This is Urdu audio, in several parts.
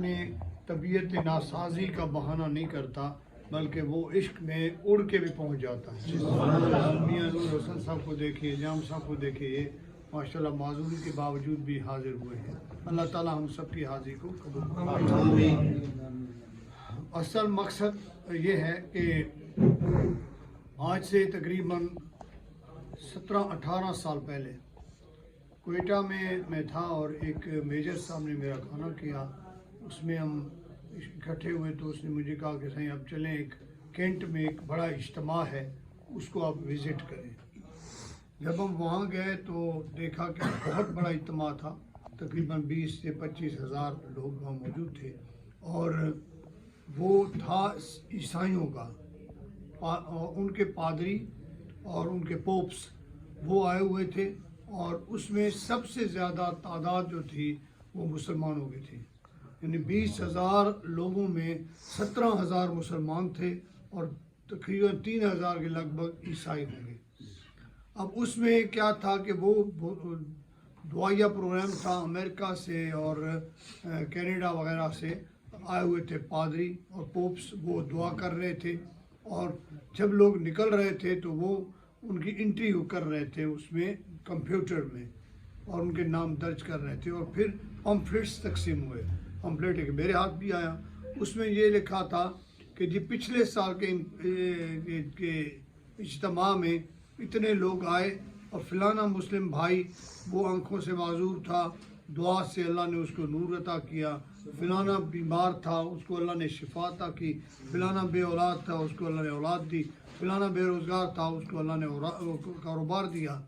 اپنی طبیعت ناسازی کا بہانہ نہیں کرتا، بلکہ وہ عشق میں اڑ کے بھی پہنچ جاتا ہے۔ میاں نور حسن صاحب کو دیکھیے، جام صاحب کو دیکھیے، ماشاءاللہ معذوری کے باوجود بھی حاضر ہوئے ہیں۔ اللہ تعالیٰ ہم سب کی حاضری کو قبول کرے۔ اصل مقصد یہ ہے کہ آج سے تقریباً 17-18 سال پہلے کوئٹہ میں تھا، اور ایک میجر صاحب نے میرا کھانا کیا، اس میں ہم اکٹھے ہوئے، تو اس نے مجھے کہا کہ صحیح اب چلیں، ایک کینٹ میں ایک بڑا اجتماع ہے، اس کو آپ وزٹ کریں۔ جب ہم وہاں گئے تو دیکھا کہ بہت بڑا اجتماع تھا، تقریباً 20 سے 25 ہزار لوگ وہاں موجود تھے، اور وہ تھا عیسائیوں کا، ان کے پادری اور ان کے پوپس وہ آئے ہوئے تھے، اور اس میں سب سے زیادہ تعداد جو تھی وہ مسلمانوں کی تھی، یعنی 20,000 لوگوں میں 17,000 مسلمان تھے اور تقریباً 3,000 کے لگ بھگ عیسائی ہوں گے۔ اب اس میں کیا تھا کہ وہ دعائیہ پروگرام تھا، امریکہ سے اور کینیڈا وغیرہ سے آئے ہوئے تھے پادری اور پوپس، وہ دعا کر رہے تھے، اور جب لوگ نکل رہے تھے تو وہ ان کی انٹرویو کر رہے تھے اس میں کمپیوٹر میں، اور ان کے نام درج کر رہے تھے، اور پھر پمفلٹس تقسیم ہوئے۔ پمفلٹ ایک میرے ہاتھ بھی آیا، اس میں یہ لکھا تھا کہ جی پچھلے سال کے اجتماع میں اتنے لوگ آئے، اور فلانا مسلم بھائی وہ آنکھوں سے معذور تھا، دعا سے اللہ نے اس کو نور عطا کیا، فلانا بیمار تھا اس کو اللہ نے شفا عطا کی، فلانا بے اولاد تھا اس کو اللہ نے اولاد دی، فلانا بے روزگار تھا اس کو اللہ نے کاروبار دیا۔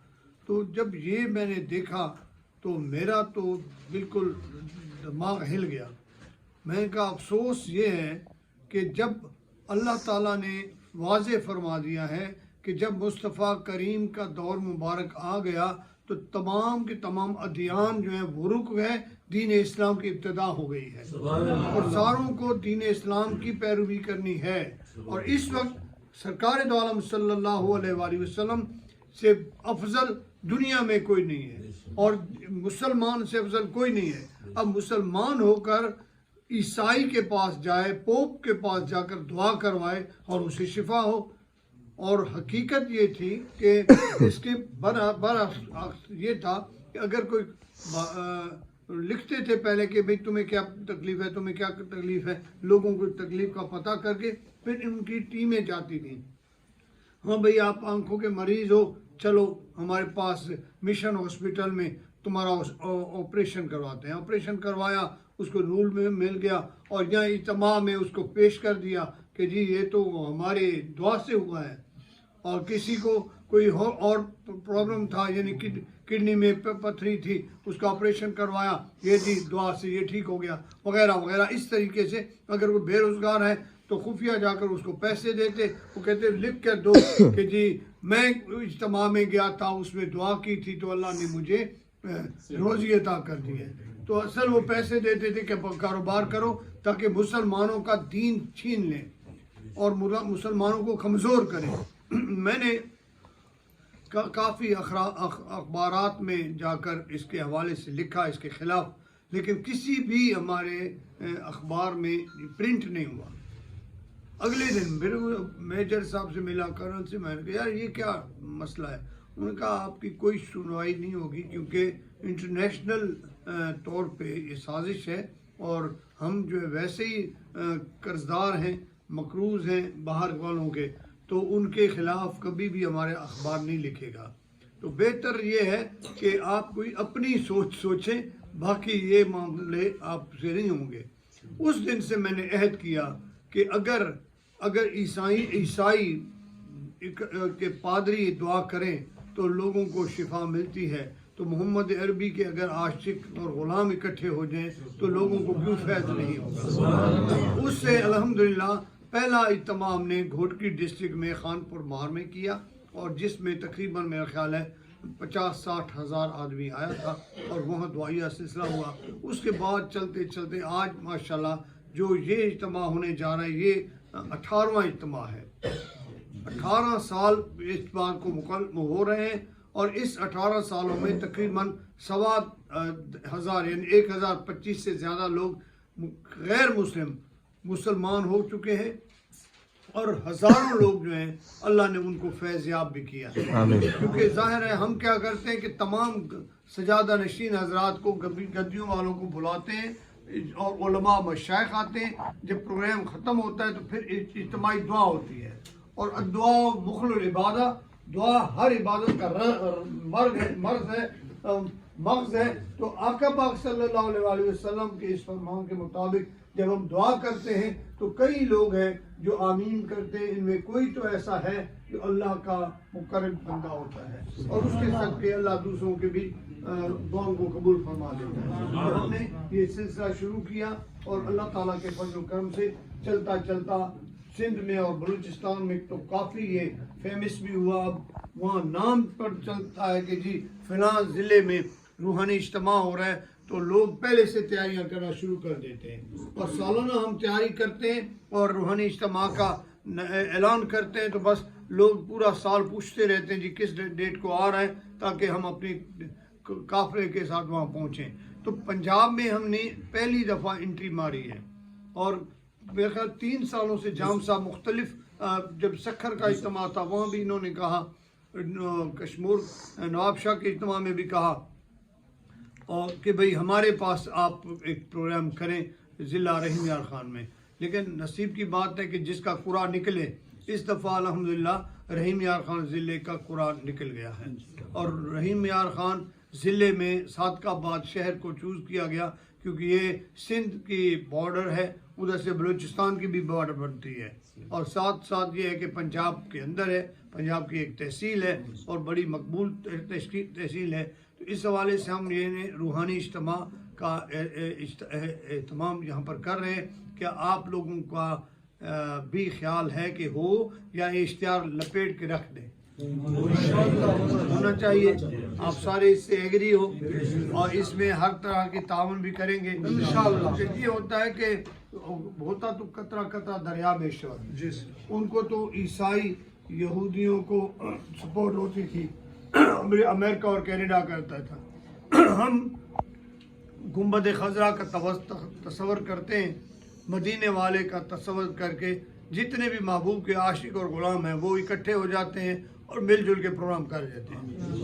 تو جب یہ میں نے دیکھا تو میرا تو بالکل دماغ ہل گیا۔ میں نے کہا افسوس یہ ہے کہ جب اللہ تعالیٰ نے واضح فرما دیا ہے کہ جب مصطفیٰ کریم کا دور مبارک آ گیا تو تمام کے تمام ادیان جو ہیں وہ رک گئے، دین اسلام کی ابتدا ہو گئی ہے، اور ساروں کو دین اسلام کی پیروی کرنی ہے، اور اس وقت سرکار دو عالم صلی اللہ علیہ وآلہ وسلم سے افضل دنیا میں کوئی نہیں ہے، اور مسلمان سے افضل کوئی نہیں ہے۔ اب مسلمان ہو کر عیسائی کے پاس جائے، پوپ کے پاس جا کر دعا کروائے اور اسے شفا ہو، اور حقیقت یہ تھی کہ اس کے برعکس یہ تھا کہ اگر کوئی لکھتے تھے پہلے کہ بھئی تمہیں کیا تکلیف ہے، تمہیں کیا تکلیف ہے، لوگوں کو تکلیف کا پتہ کر کے پھر ان کی ٹیمیں جاتی تھیں، ہاں بھئی آپ آنکھوں کے مریض ہو، چلو ہمارے پاس مشن ہاسپٹل میں تمہارا آپریشن کرواتے ہیں۔ آپریشن کروایا، اس کو نور میں مل گیا، اور یہاں اجتماع میں اس کو پیش کر دیا کہ جی یہ تو ہمارے دعا سے ہوا ہے۔ اور کسی کو کوئی اور پرابلم تھا، یعنی کڈنی میں پتھری تھی، اس کا آپریشن کروایا، یہ جی دعا سے یہ ٹھیک ہو گیا، وغیرہ وغیرہ۔ اس طریقے سے اگر وہ بے روزگار ہے تو خفیہ جا کر اس کو پیسے دیتے، وہ کہتے لکھ کر دو کہ جی میں اجتماع میں گیا تھا، اس میں دعا کی تھی تو اللہ نے مجھے روزی عطا کر دی ہے۔ تو اصل وہ پیسے دیتے تھے کہ کاروبار کرو تاکہ مسلمانوں کا دین چھین لیں اور مسلمانوں کو کمزور کریں۔ میں نے کافی اخبارات میں جا کر اس کے حوالے سے لکھا اس کے خلاف، لیکن کسی بھی ہمارے اخبار میں پرنٹ نہیں ہوا۔ اگلے دن پھر میجر صاحب سے ملا، کرنل سے، میں نے کہا یار یہ کیا مسئلہ ہے؟ انہوں نے کہا آپ کی کوئی سنوائی نہیں ہوگی، کیونکہ انٹرنیشنل طور پہ یہ سازش ہے، اور ہم جو ہے ویسے ہی قرضدار ہیں، مقروض ہیں باہر والوں کے، تو ان کے خلاف کبھی بھی ہمارے اخبار نہیں لکھے گا۔ تو بہتر یہ ہے کہ آپ کوئی اپنی سوچ سوچیں، باقی یہ معاملے آپ سے نہیں ہوں گے۔ اس دن سے میں نے عہد کیا کہ اگر عیسائی کے پادری دعا کریں تو لوگوں کو شفا ملتی ہے، تو محمد عربی کے اگر عاشق اور غلام اکٹھے ہو جائیں تو لوگوں کو کیوں فیض نہیں ہوگا۔ اس سے الحمدللہ پہلا اجتماع ہم نے گھوٹکی ڈسٹرکٹ میں خانپور مار میں کیا، اور جس میں تقریباً میرا خیال ہے 50-60 ہزار آدمی آیا تھا، اور وہاں دعائیہ سلسلہ ہوا۔ اس کے بعد چلتے چلتے آج ماشاءاللہ جو یہ اجتماع ہونے جا رہا ہے، یہ 18واں اجتماع ہے۔ 18 سال اس بات کو مکمل ہو رہے ہیں، اور اس 18 سالوں میں تقریباً 1000 یعنی 1025 سے زیادہ لوگ غیر مسلم مسلمان ہو چکے ہیں اور ہزاروں لوگ جو ہیں اللہ نے ان کو فیض یاب بھی کیا ہے. کیونکہ ظاہر ہے ہم کیا کرتے ہیں کہ تمام سجادہ نشین حضرات کو گدیوں والوں کو بلاتے ہیں اور علماء مشائخ آتے ہیں. جب پروگرام ختم ہوتا ہے تو پھر اجتماعی دعا ہوتی ہے اور دعا مخل العبادہ، دعا ہر عبادت کا مغز ہے. تو آقا پاک صلی اللہ علیہ وسلم کے اس فرمان کے مطابق جب ہم دعا کرتے ہیں تو کئی لوگ ہیں جو آمین کرتے ہیں. ان میں کوئی تو ایسا ہے جو اللہ کا مقرب بندہ ہوتا ہے اور اس کے صدقے اللہ دوسروں کے بھی دعاؤں کو قبول فرما دیتا ہے. ہم نے یہ سلسلہ شروع کیا اور اللہ تعالیٰ کے فضل و کرم سے چلتا چلتا سندھ میں اور بلوچستان میں تو کافی یہ فیمس بھی ہوا. اب وہاں نام پر چلتا ہے کہ جی فلاں ضلع میں روحانی اجتماع ہو رہا ہے تو لوگ پہلے سے تیاریاں کرنا شروع کر دیتے ہیں اور سالانہ ہم تیاری کرتے ہیں اور روحانی اجتماع کا اعلان کرتے ہیں تو بس لوگ پورا سال پوچھتے رہتے ہیں جی کس ڈیٹ کو آ رہا ہے تاکہ ہم اپنی قافلے کے ساتھ وہاں پہنچیں. تو پنجاب میں ہم نے پہلی دفعہ انٹری ماری ہے اور میرے خیال 3 سالوں سے جام صاحب مختلف جب سکھر کا اجتماع تھا وہاں بھی انہوں نے کہا، کشمور نواب شاہ کے اجتماع میں بھی کہا اور کہ بھئی ہمارے پاس آپ ایک پروگرام کریں ضلع رحیم یار خان میں. لیکن نصیب کی بات ہے کہ جس کا قرآن نکلے. اس دفعہ الحمدللہ رحیم یار خان ضلع کا قرآن نکل گیا ہے اور رحیم یار خان ضلع میں صادق آباد شہر کو چوز کیا گیا کیونکہ یہ سندھ کی بارڈر ہے، ادھر سے بلوچستان کی بھی بارڈر بنتی ہے اور ساتھ ساتھ یہ ہے کہ پنجاب کے اندر ہے، پنجاب کی ایک تحصیل ہے اور بڑی مقبول تحصیل ہے. تو اس حوالے سے ہم یہ روحانی اجتماع کا اہتمام یہاں پر کر رہے ہیں. کیا آپ لوگوں کا بھی خیال ہے کہ ہو یا یہ اشتہار لپیٹ کے رکھ دیں؟ ہونا چاہیے. آپ سارے اس سے ایگری ہو اور اس میں ہر طرح کی تعاون بھی کریں گے انشاءاللہ. یہ ہوتا ہے کہ ہوتا تو قطرہ قطرہ دریا میں شور. ان کو تو عیسائی یہودیوں کو سپورٹ ہوتی تھی، امریکہ اور کینیڈا کرتا تھا. ہم گنبد خضرا کا تصور کرتے ہیں، مدینے والے کا تصور کر کے جتنے بھی محبوب کے عاشق اور غلام ہیں وہ اکٹھے ہو جاتے ہیں اور مل جل کے پروگرام کر دیتے ہیں.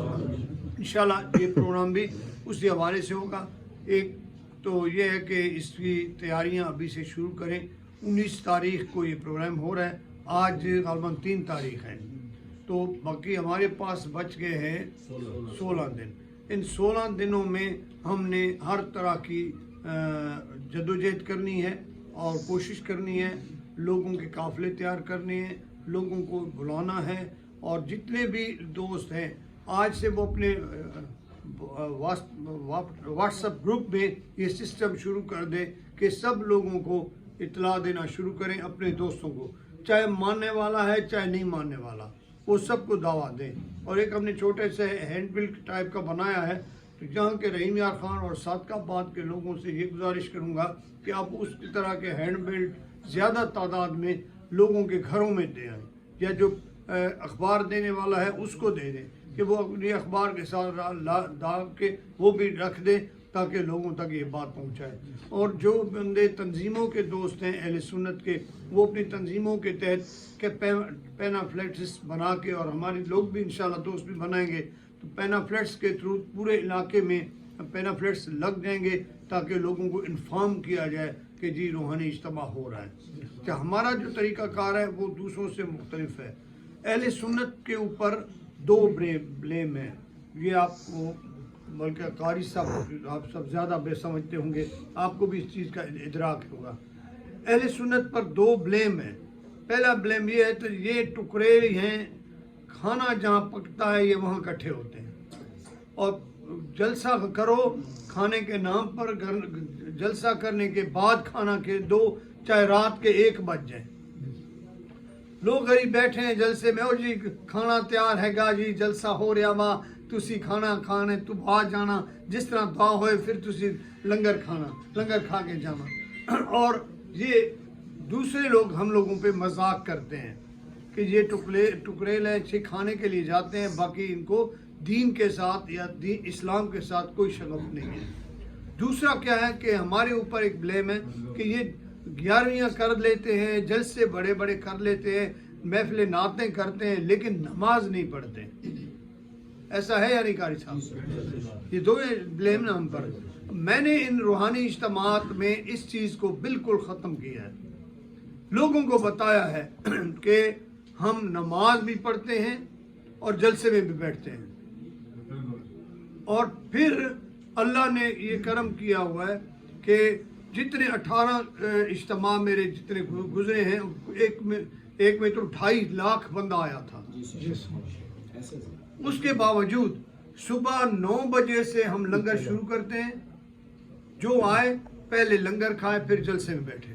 انشاءاللہ یہ پروگرام بھی اسی حوالے سے ہوگا. ایک تو یہ ہے کہ اس کی تیاریاں ابھی سے شروع کریں. 19 تاریخ کو یہ پروگرام ہو رہا ہے، آج غالباً 3 تاریخ ہے تو باقی ہمارے پاس بچ گئے ہیں 16 دن. ان 16 دنوں میں ہم نے ہر طرح کی جدوجہد کرنی ہے اور کوشش کرنی ہے، لوگوں کے قافلے تیار کرنے ہیں، لوگوں کو بلانا ہے اور جتنے بھی دوست ہیں آج سے وہ اپنے واٹس ایپ گروپ میں یہ سسٹم شروع کر دیں کہ سب لوگوں کو اطلاع دینا شروع کریں اپنے دوستوں کو، چاہے ماننے والا ہے چاہے نہیں ماننے والا، وہ سب کو دعوت دیں. اور ایک ہم نے چھوٹے سے ہینڈ بل ٹائپ کا بنایا ہے تو جہاں کے رحیم یار خان اور صادق آباد کے لوگوں سے یہ گزارش کروں گا کہ آپ اس طرح کے ہینڈ بل زیادہ تعداد میں لوگوں کے گھروں میں دے آئیں یا جو اخبار دینے والا ہے اس کو دے دیں کہ وہ اپنی اخبار کے ساتھ ڈال کے وہ بھی رکھ دیں تاکہ لوگوں تک یہ بات پہنچائے. اور جو بندے تنظیموں کے دوست ہیں اہل سنت کے وہ اپنی تنظیموں کے تحت کہ پینا فلیٹس بنا کے، اور ہمارے لوگ بھی انشاءاللہ دوست بھی بنائیں گے تو پینا فلیٹس کے تھرو پورے علاقے میں پینا فلیٹس لگ جائیں گے تاکہ لوگوں کو انفارم کیا جائے کہ جی روحانی اجتماع ہو رہا ہے. کہ ہمارا جو طریقہ کار ہے وہ دوسروں سے مختلف ہے. اہل سنت کے اوپر 2 بلیم ہیں، یہ آپ کو بلکہ قاری صاحب آپ سب زیادہ بے سمجھتے ہوں گے، آپ کو بھی اس چیز کا ادراک ہوگا. اہل سنت پر 2 بلیم ہیں. پہلا بلیم یہ ہے تو یہ ٹکڑے ہیں، کھانا جہاں پکتا ہے یہ وہاں اکٹھے ہوتے ہیں اور جلسہ کرو کھانے کے نام پر، جلسہ کرنے کے بعد کھانا کے دو، چاہے رات کے 1 بج جائے. لوگ غریب بیٹھے ہیں جلسے میں، اور جی کھانا تیار ہے گا جی جلسہ ہو رہا وا تسی کھانا کھانے تو آ جانا، جس طرح دعا ہوئے پھر تسی لنگر کھانا، لنگر کھا کے جانا. اور یہ دوسرے لوگ ہم لوگوں پہ مذاق کرتے ہیں کہ یہ ٹکڑے لے کھانے کے لیے جاتے ہیں، باقی ان کو دین کے ساتھ یا اسلام کے ساتھ کوئی شغف نہیں ہے. دوسرا کیا ہے کہ ہمارے اوپر ایک بلیم ہے کہ یہ 11ویاں کر لیتے ہیں، جلسے بڑے بڑے کر لیتے ہیں، محفل نعتیں کرتے ہیں، لیکن نماز نہیں پڑھتے. ایسا ہے یا نہیں قاری صاحب؟ یہ دو بلیم نا ہم پر. میں نے ان روحانی اجتماعات میں اس چیز کو بالکل ختم کیا ہے. لوگوں کو بتایا ہے کہ ہم نماز بھی پڑھتے ہیں اور جلسے میں بھی بیٹھتے ہیں. اور پھر اللہ نے یہ کرم کیا ہوا ہے کہ جتنے 18 اجتماع میرے جتنے گزرے ہیں، ایک میں تو 2.5 لاکھ بندہ آیا تھا. اس کے باوجود صبح 9 بجے سے ہم لنگر شروع کرتے ہیں. جو آئے پہلے لنگر کھائے پھر جلسے میں بیٹھے،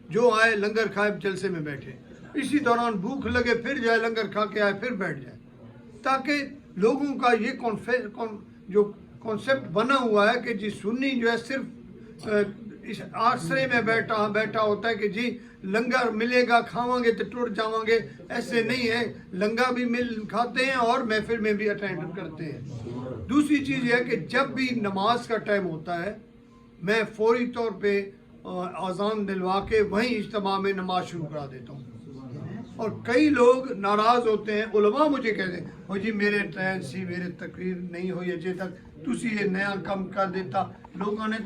جو آئے لنگر کھائے جلسے میں بیٹھے، اسی دوران بھوک لگے پھر جائے لنگر کھا کے آئے پھر بیٹھ جائے، تاکہ لوگوں کا یہ جو کانسیپٹ بنا ہوا ہے کہ جی سنی جو ہے صرف اس آسرے میں بیٹھا ہوتا ہے کہ جی لنگر ملے گا کھاواں گے تو ٹر جاواں گے. ایسے نہیں ہے، لنگر بھی کھاتے ہیں اور محفل میں بھی اٹینڈ کرتے ہیں. دوسری چیز یہ ہے کہ جب بھی نماز کا ٹائم ہوتا ہے میں فوری طور پہ اذان دلوا کے وہیں اجتماع میں نماز شروع کرا دیتا ہوں. اور کئی لوگ ناراض ہوتے ہیں، علماء مجھے کہتے ہیں ہو جی میرے ٹرین سی میرے تقریر نہیں ہوئی اجے تک، تسی یہ نیا کم کر دیتا، لوگوں نے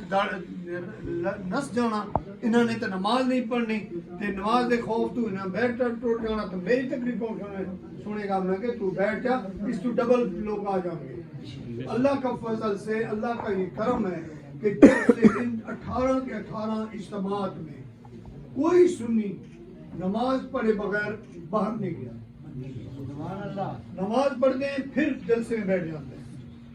نس جانا، انہوں نے تو نماز نہیں پڑھنی، تے نماز دے خوف تو انہوں بیٹھ ٹوٹ جانا، تو میری تقریر کون سنے گا؟ میں کہ تو بیٹھ جا، اس تو ڈبل لوگ آ جائیں گے. اللہ کا فضل سے، اللہ کا یہ کرم ہے کہ جب سے ان 18 کے 18 اجتماعات میں کوئی سنی نماز پڑھے بغیر باہر نہیں گیا. نماز پڑھتے ہیں پھر جلسے میں بیٹھ جاتے ہیں.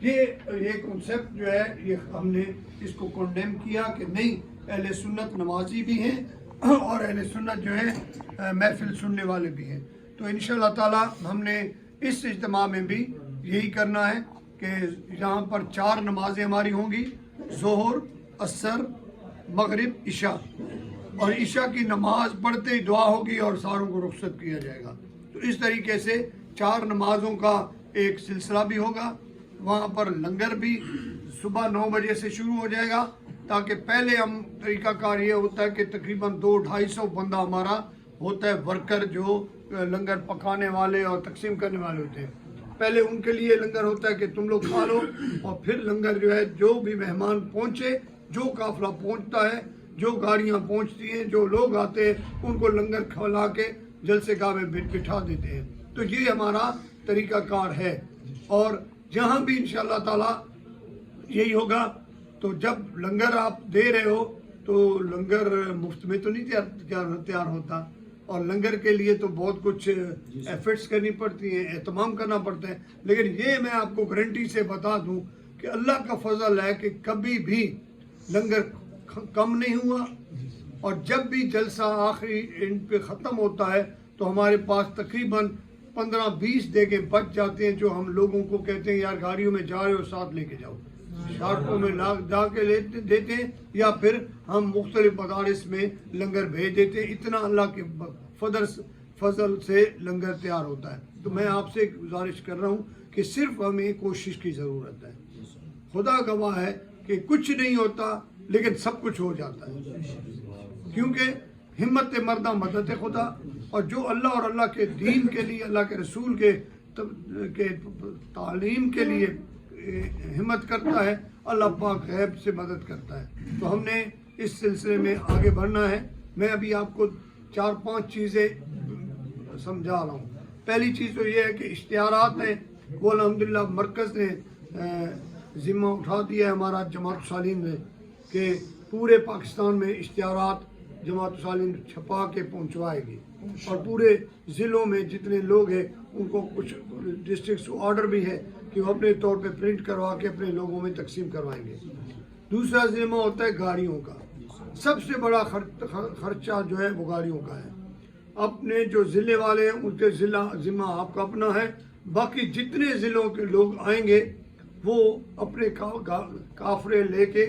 یہ کنسیپٹ جو ہے یہ ہم نے اس کو کنڈیم کیا کہ نہیں، اہل سنت نمازی بھی ہیں اور اہل سنت جو ہے محفل سننے والے بھی ہیں. تو انشاءاللہ تعالی ہم نے اس اجتماع میں بھی یہی کرنا ہے کہ یہاں پر 4 نمازیں ہماری ہوں گی، ظہر، عصر، مغرب، عشاء. اور عشاء کی نماز پڑھتے ہی دعا ہوگی اور ساروں کو رخصت کیا جائے گا. تو اس طریقے سے 4 نمازوں کا ایک سلسلہ بھی ہوگا. وہاں پر لنگر بھی صبح 9 بجے سے شروع ہو جائے گا، تاکہ پہلے ہم طریقہ کار یہ ہوتا ہے کہ تقریباً 200-250 بندہ ہمارا ہوتا ہے ورکر جو لنگر پکانے والے اور تقسیم کرنے والے ہوتے ہیں. پہلے ان کے لیے لنگر ہوتا ہے کہ تم لوگ کھا لو، اور پھر لنگر جو ہے جو بھی مہمان پہنچے، جو قافلہ پہنچتا ہے، جو گاڑیاں پہنچتی ہیں، جو لوگ آتے ہیں، ان کو لنگر کھلا کے جلسے گاہ میں بٹھا دیتے ہیں. تو یہ ہمارا طریقہ کار ہے. اور جہاں بھی انشاءاللہ تعالی یہی ہوگا. تو جب لنگر آپ دے رہے ہو تو لنگر مفت میں تو نہیں تیار ہوتا، اور لنگر کے لیے تو بہت کچھ ایفرٹس کرنی پڑتی ہیں، اہتمام کرنا پڑتا ہے. لیکن یہ میں آپ کو گارنٹی سے بتا دوں کہ اللہ کا فضل ہے کہ کبھی بھی لنگر کم نہیں ہوا. اور جب بھی جلسہ آخری اینڈ پہ ختم ہوتا ہے تو ہمارے پاس تقریباً 15-20 دیگیں بچ جاتے ہیں، جو ہم لوگوں کو کہتے ہیں یار گاڑیوں میں جا رہے ہو ساتھ لے کے جاؤ، سڑکوں میں جا کے دیتے ہیں، یا پھر ہم مختلف مدارس میں لنگر بھیج دیتے ہیں. اتنا اللہ کے فضل سے لنگر تیار ہوتا ہے. تو میں آپ سے گزارش کر رہا ہوں کہ صرف ہمیں کوشش کی ضرورت ہے. خدا گواہ ہے کہ کچھ نہیں ہوتا لیکن سب کچھ ہو جاتا ہے، کیونکہ ہمت مردہ مدد خدا. اور جو اللہ اور اللہ کے دین کے لیے، اللہ کے رسول کے تعلیم کے لیے ہمت کرتا ہے، اللہ پاک غیب سے مدد کرتا ہے. تو ہم نے اس سلسلے میں آگے بڑھنا ہے. میں ابھی آپ کو 4-5 چیزیں سمجھا رہا ہوں. پہلی چیز تو یہ ہے کہ اشتہارات ہیں، وہ الحمدللہ مرکز نے ذمہ اٹھا دیا ہے ہمارا جماعت صالحین نے کہ پورے پاکستان میں اشتہارات جماعت صالحین چھپا کے پہنچوائے گی. اور پورے ضلعوں میں جتنے لوگ ہیں ان کو کچھ ڈسٹرکٹس کو آرڈر بھی ہے کہ وہ اپنے طور پہ پرنٹ کروا کے اپنے لوگوں میں تقسیم کروائیں گے. دوسرا ذمہ ہوتا ہے گاڑیوں کا. سب سے بڑا خرچہ جو ہے وہ گاڑیوں کا ہے. اپنے جو ضلع والے ہیں ان کے ذمہ آپ کا اپنا ہے. باقی جتنے ضلعوں کے لوگ آئیں گے وہ اپنے کافرے لے کے،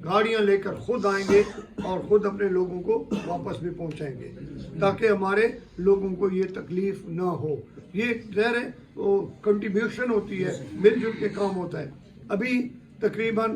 گاڑیاں لے کر خود آئیں گے اور خود اپنے لوگوں کو واپس بھی پہنچائیں گے، تاکہ ہمارے لوگوں کو یہ تکلیف نہ ہو. یہ ظاہر ہے وہ کنٹریبیوشن ہوتی ہے، مل جل کے کام ہوتا ہے. ابھی تقریباً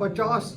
50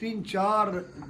3-4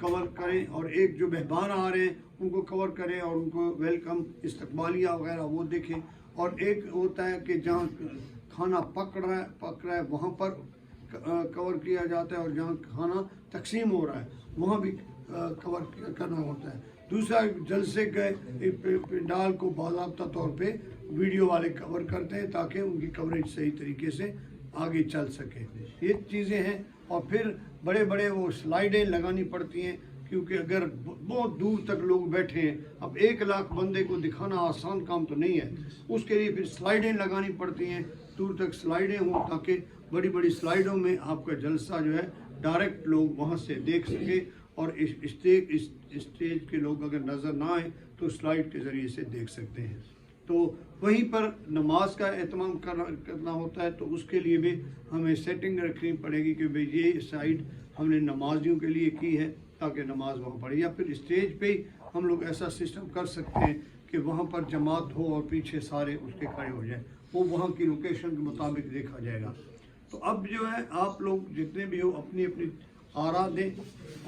کور کریں اور ایک جو مہمان آ رہے ہیں ان کو کور کریں اور ان کو ویلکم استقبالیہ وغیرہ وہ دیکھیں. اور ایک ہوتا ہے کہ جہاں کھانا پک رہا ہے وہاں پر کور کیا جاتا ہے اور جہاں کھانا تقسیم ہو رہا ہے وہاں بھی کور کرنا ہوتا ہے. دوسرا جلسے کے پنڈال کو باضابطہ طور پہ ویڈیو والے کور کرتے ہیں تاکہ ان کی کوریج صحیح طریقے سے آگے چل سکے. یہ چیزیں ہیں. اور پھر بڑے بڑے وہ سلائیڈیں لگانی پڑتی ہیں کیونکہ اگر بہت دور تک لوگ بیٹھے ہیں, اب 1 لاکھ بندے کو دکھانا آسان کام تو نہیں ہے, اس کے لیے پھر سلائیڈیں لگانی پڑتی ہیں, دور تک سلائیڈیں ہوں تاکہ بڑی بڑی سلائیڈوں میں آپ کا جلسہ جو ہے ڈائریکٹ لوگ وہاں سے دیکھ سکیں اور اسٹیج کے لوگ اگر نظر نہ آئیں تو سلائیڈ کے ذریعے سے دیکھ سکتے ہیں. تو وہیں پر نماز کا اہتمام کرنا ہوتا ہے تو اس کے لیے بھی ہمیں سیٹنگ رکھنی پڑے گی کہ بھئی یہ سائڈ ہم نے نمازیوں کے لیے کی ہے تاکہ نماز وہاں پڑھے, یا پھر اسٹیج پہ ہی ہم لوگ ایسا سسٹم کر سکتے ہیں کہ وہاں پر جماعت ہو اور پیچھے سارے اس کے کھڑے ہو جائیں, وہ وہاں کی لوکیشن کے مطابق دیکھا جائے گا. تو اب جو ہے آپ لوگ جتنے بھی ہو اپنی اپنی آراء دیں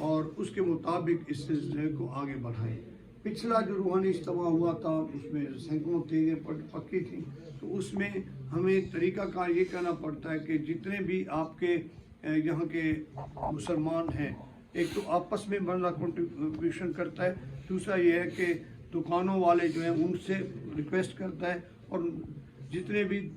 اور اس کے مطابق اس سلسلے کو آگے بڑھائیں. پچھلا جو روحانی اجتماع ہوا تھا اس میں سینکڑوں چیزیں پکی تھیں, تو اس میں ہمیں طریقہ کار یہ کرنا پڑتا ہے کہ جتنے بھی آپ کے یہاں کے مسلمان ہیں, ایک تو آپس میں بندہ کنٹریبیوشن کرتا ہے, دوسرا یہ ہے کہ دکانوں والے جو ہیں ان سے ریکویسٹ کرتا ہے, اور جتنے بھی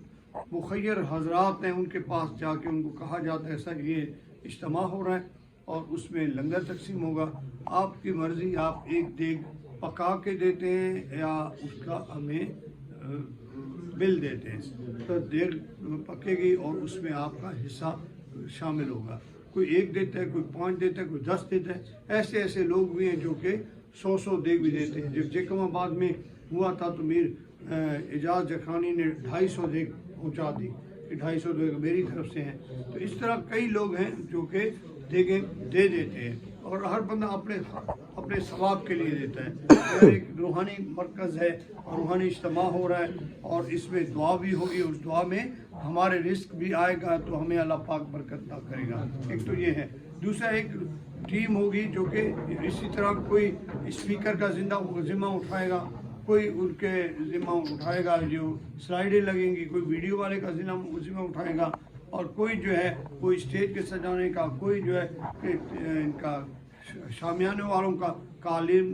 مخیر حضرات ہیں ان کے پاس جا کے ان کو کہا جاتا ہے ایسا یہ اجتماع ہو رہا ہے اور اس میں لنگر تقسیم ہوگا, آپ کی مرضی, آپ ایک دیگ پکا کے دیتے ہیں یا اس کا ہمیں بل دیتے ہیں, تو دیگ پکے گی اور اس میں آپ کا حصہ شامل ہوگا. کوئی 1 دیتا ہے, کوئی 5 دیتا ہے, کوئی 10 دیتا ہے. ایسے لوگ بھی ہیں جو کہ 100 دیگ بھی دیتے ہیں. جب جیکم آباد میں ہوا تھا تو میر اعجاز جکھانی نے 250 دیگ پہنچا دی کہ 250 دیگ میری طرف سے ہیں. تو اس طرح کئی لوگ ہیں جو کہ دیگیں دے دیتے ہیں اور ہر بندہ اپنے ثواب کے لیے دیتا ہے. ایک روحانی مرکز ہے, روحانی اجتماع ہو رہا ہے اور اس میں دعا بھی ہوگی, اس دعا میں ہمارے رزق بھی آئے گا تو ہمیں اللہ پاک برکت عطا کرے گا. ایک تو یہ ہے. دوسرا ایک ٹیم ہوگی جو کہ اسی طرح کوئی اسپیکر کا ذمہ اٹھائے گا, کوئی ان کے ذمہ اٹھائے گا جو سلائیڈیں لگیں گی, کوئی ویڈیو والے کا ذمہ اٹھائے گا, اور کوئی جو ہے کوئی اسٹیج کے سجانے کا, کوئی جو ہے ان کا شامیانے والوں کا قالین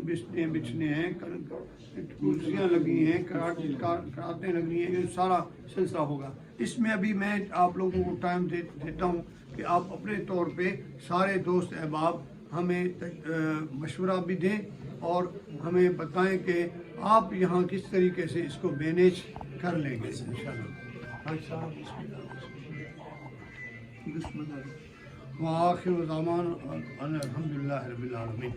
بچھنے ہیں, کرسیاں لگی ہیں, کراتیں لگی ہیں, یہ سارا سلسلہ ہوگا. اس میں ابھی میں آپ لوگوں کو ٹائم دیتا ہوں کہ آپ اپنے طور پہ سارے دوست احباب ہمیں مشورہ بھی دیں اور ہمیں بتائیں کہ آپ یہاں کس طریقے سے اس کو مینیج کر لیں گے انشاءاللہ. وآخر دعوانا ان الحمدللہ رب العالمین.